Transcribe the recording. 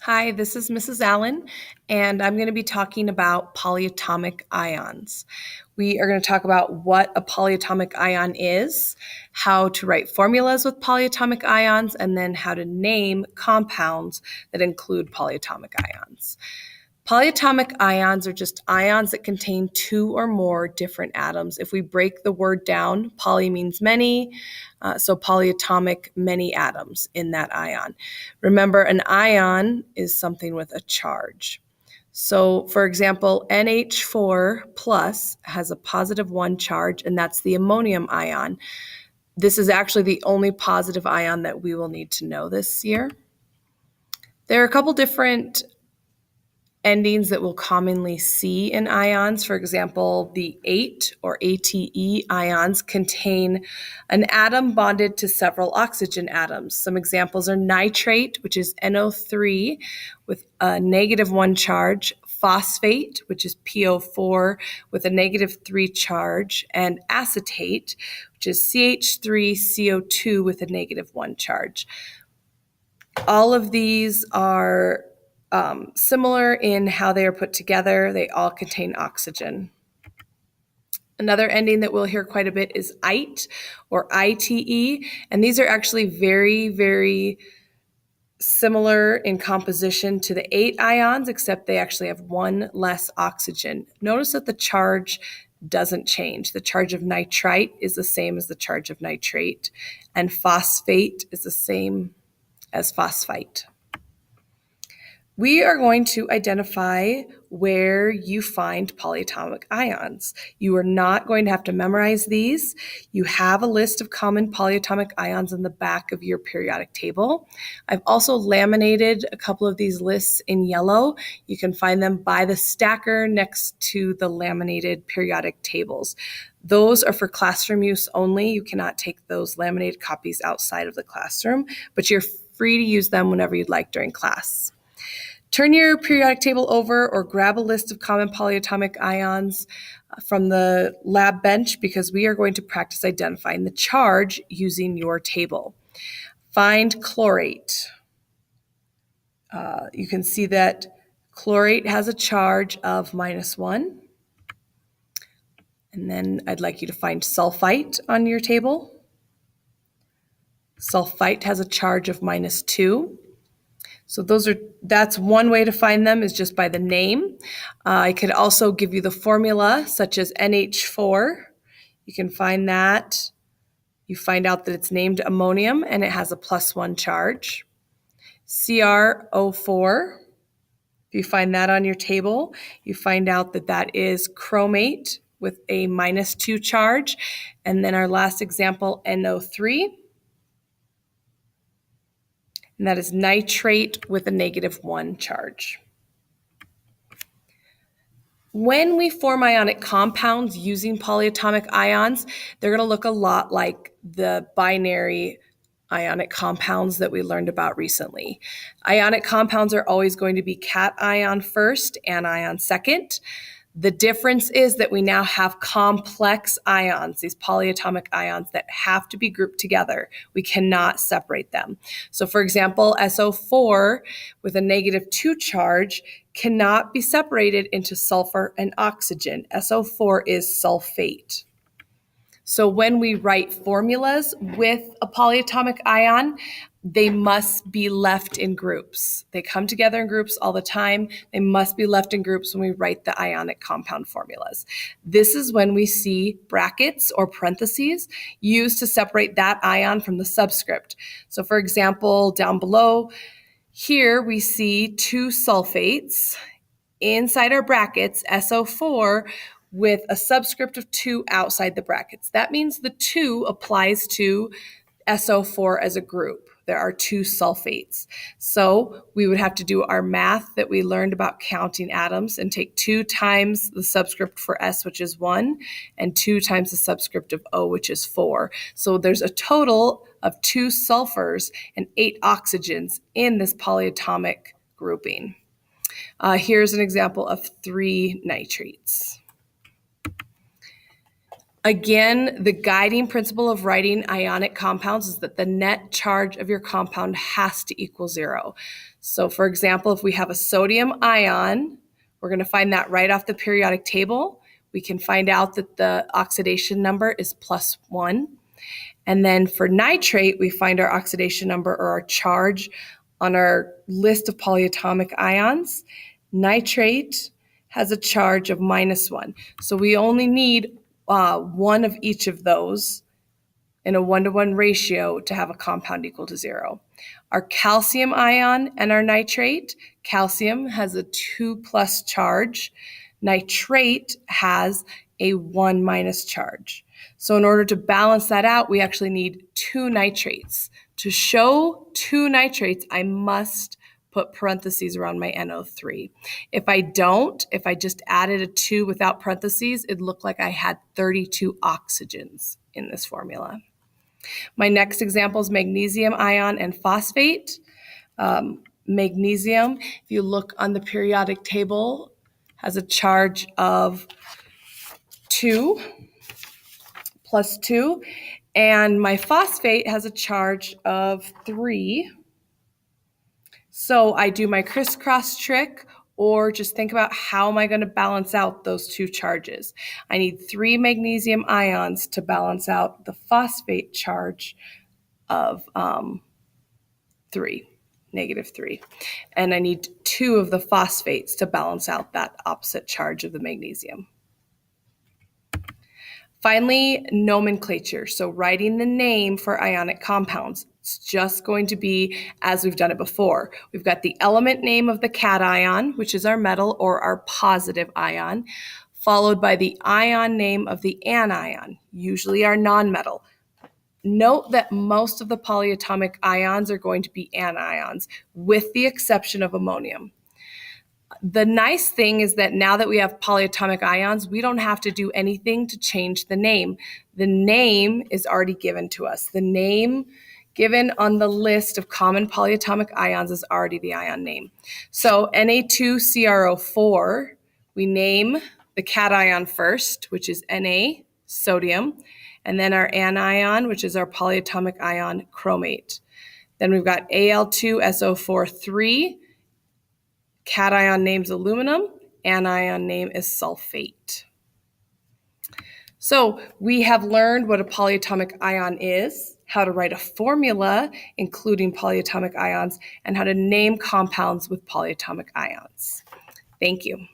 Hi, this is Mrs. Allen, and I'm going to be talking about polyatomic ions. We are going to talk about what a polyatomic ion is, how to write formulas with polyatomic ions, and then how to name compounds that include polyatomic ions. Polyatomic ions are just ions that contain two or more different atoms. If we break the word down, poly means many, so polyatomic, many atoms in that ion. Remember, an ion is something with a charge. So, for example, NH4 plus has a positive 1 charge, and that's the ammonium ion. This is actually the only positive ion that we will need to know this year. There are a couple different endings that we'll commonly see in ions. For example, the ate or ATE ions contain an atom bonded to several oxygen atoms. Some examples are nitrate, which is NO3 with a negative 1 charge, phosphate, which is PO4 with a negative 3 charge, and acetate, which is CH3CO2 with a negative 1 charge. All of these are similar in how they are put together. They all contain oxygen. Another ending that we'll hear quite a bit is ite or ITE, and these are actually very, very similar in composition to the ate ions, except they actually have one less oxygen. Notice that the charge doesn't change. The charge of nitrite is the same as the charge of nitrate, and phosphate is the same as phosphite. We are going to identify where you find polyatomic ions. You are not going to have to memorize these. You have a list of common polyatomic ions in the back of your periodic table. I've also laminated a couple of these lists in yellow. You can find them by the stacker next to the laminated periodic tables. Those are for classroom use only. You cannot take those laminated copies outside of the classroom, but you're free to use them whenever you'd like during class. Turn your periodic table over or grab a list of common polyatomic ions from the lab bench because we are going to practice identifying the charge using your table. Find chlorate. You can see that chlorate has a charge of -1. And then I'd like you to find sulfite on your table. Sulfite has a charge of -2. So that's one way to find them is just by the name. I could also give you the formula, such as NH4. You can find that. You find out that it's named ammonium and it has a +1 charge. CrO4, if you find that on your table, you find out that that is chromate with a -2 charge. And then our last example, NO3. And that is nitrate with a -1 charge. When we form ionic compounds using polyatomic ions, they're going to look a lot like the binary ionic compounds that we learned about recently. Ionic compounds are always going to be cation first, anion second. The difference is that we now have complex ions, these polyatomic ions that have to be grouped together. We cannot separate them. So for example, SO4 with a -2 charge cannot be separated into sulfur and oxygen. SO4 is sulfate. So when we write formulas with a polyatomic ion, they must be left in groups. They come together in groups all the time. They must be left in groups when we write the ionic compound formulas. This is when we see brackets or parentheses used to separate that ion from the subscript. So for example, down below, here we see 2 sulfates. Inside our brackets, SO4 with a subscript of 2 outside the brackets. That means the 2 applies to SO4 as a group. There are 2 sulfates. So we would have to do our math that we learned about counting atoms and take 2 times the subscript for S, which is 1, and 2 times the subscript of O, which is 4. So there's a total of 2 sulfurs and 8 oxygens in this polyatomic grouping. Here's an example of 3 nitrates. Again, the guiding principle of writing ionic compounds is that the net charge of your compound has to equal 0. So for example, if we have a sodium ion, we're going to find that right off the periodic table. We can find out that the oxidation number is +1. And then for nitrate, we find our oxidation number or our charge on our list of polyatomic ions. Nitrate has a charge of -1. So we only need one of each of those in a 1-to-1 ratio to have a compound equal to 0. Our calcium ion and our nitrate, calcium has a 2+ charge. Nitrate has a 1- charge. So in order to balance that out, we actually need 2 nitrates. To show 2 nitrates, I must put parentheses around my NO3. If I don't, if I just added a 2 without parentheses, it'd look like I had 32 oxygens in this formula. My next example is magnesium ion and phosphate. Magnesium, if you look on the periodic table, has a charge of 2 +2, and my phosphate has a charge of 3. So I do my crisscross trick, or just think about how am I going to balance out those 2 charges. I need 3 magnesium ions to balance out the phosphate charge of 3, -3. And I need 2 of the phosphates to balance out that opposite charge of the magnesium. Finally, nomenclature. So writing the name for ionic compounds. It's just going to be as we've done it before. We've got the element name of the cation, which is our metal or our positive ion, followed by the ion name of the anion, usually our nonmetal. Note that most of the polyatomic ions are going to be anions, with the exception of ammonium. The nice thing is that now that we have polyatomic ions, we don't have to do anything to change the name. The name is already given to us. The name given on the list of common polyatomic ions is already the ion name. So Na2CrO4, we name the cation first, which is Na, sodium, and then our anion, which is our polyatomic ion, chromate. Then we've got Al2SO4 cation name's aluminum, anion name is sulfate. So we have learned what a polyatomic ion is, how to write a formula including polyatomic ions, and how to name compounds with polyatomic ions. Thank you.